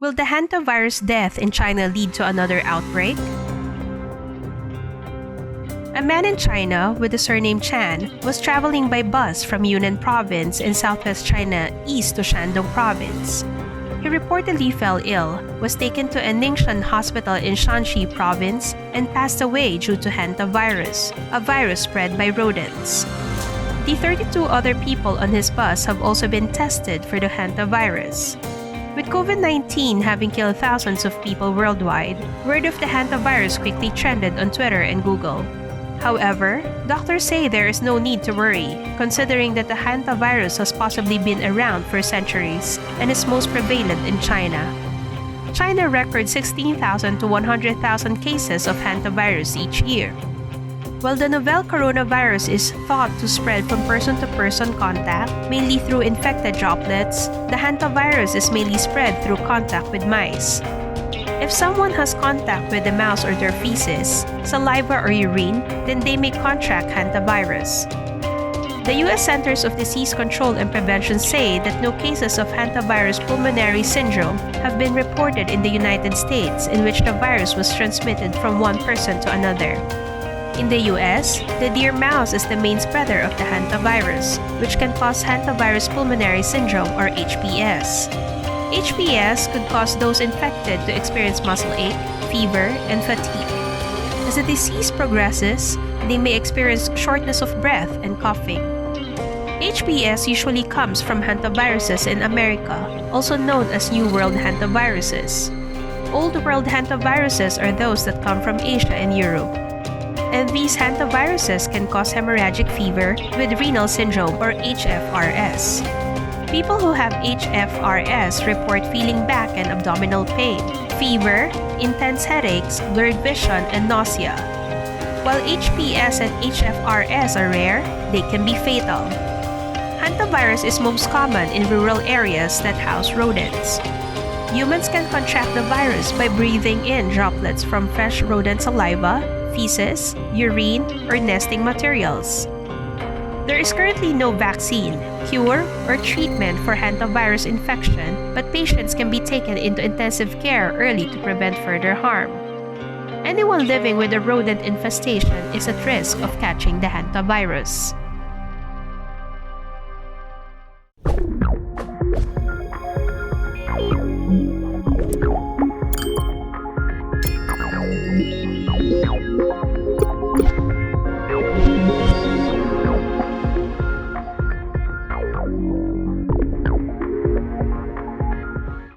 Will the hantavirus death in China lead to another outbreak? A man in China with the surname Chan was traveling by bus from Yunnan province in southwest China east to Shandong province. He reportedly fell ill, was taken to a Ningxian hospital in Shanxi province, and passed away due to hantavirus, a virus spread by rodents. The 32 other people on his bus have also been tested for the hantavirus. With COVID-19 having killed thousands of people worldwide, word of the hantavirus quickly trended on Twitter and Google. However, doctors say there is no need to worry, considering that the hantavirus has possibly been around for centuries and is most prevalent in China. China records 16,000 to 100,000 cases of hantavirus each year. While the novel coronavirus is thought to spread from person-to-person contact, mainly through infected droplets, the hantavirus is mainly spread through contact with mice. If someone has contact with the mouse or their feces, saliva or urine, then they may contract hantavirus. The U.S. Centers of Disease Control and Prevention say that no cases of hantavirus pulmonary syndrome have been reported in the United States in which the virus was transmitted from one person to another. In the US, the deer mouse is the main spreader of the hantavirus, which can cause hantavirus pulmonary syndrome or HPS. HPS could cause those infected to experience muscle ache, fever, and fatigue. As the disease progresses, they may experience shortness of breath and coughing. HPS usually comes from hantaviruses in America, also known as New World hantaviruses. Old World hantaviruses are those that come from Asia and Europe. And these hantaviruses can cause hemorrhagic fever with renal syndrome or HFRS. People who have HFRS report feeling back and abdominal pain, fever, intense headaches, blurred vision, and nausea. While HPS and HFRS are rare, they can be fatal. Hantavirus is most common in rural areas that house rodents. Humans can contract the virus by breathing in droplets from fresh rodent saliva, feces, urine, or nesting materials. There is currently no vaccine, cure, or treatment for hantavirus infection, but patients can be taken into intensive care early to prevent further harm. Anyone living with a rodent infestation is at risk of catching the hantavirus.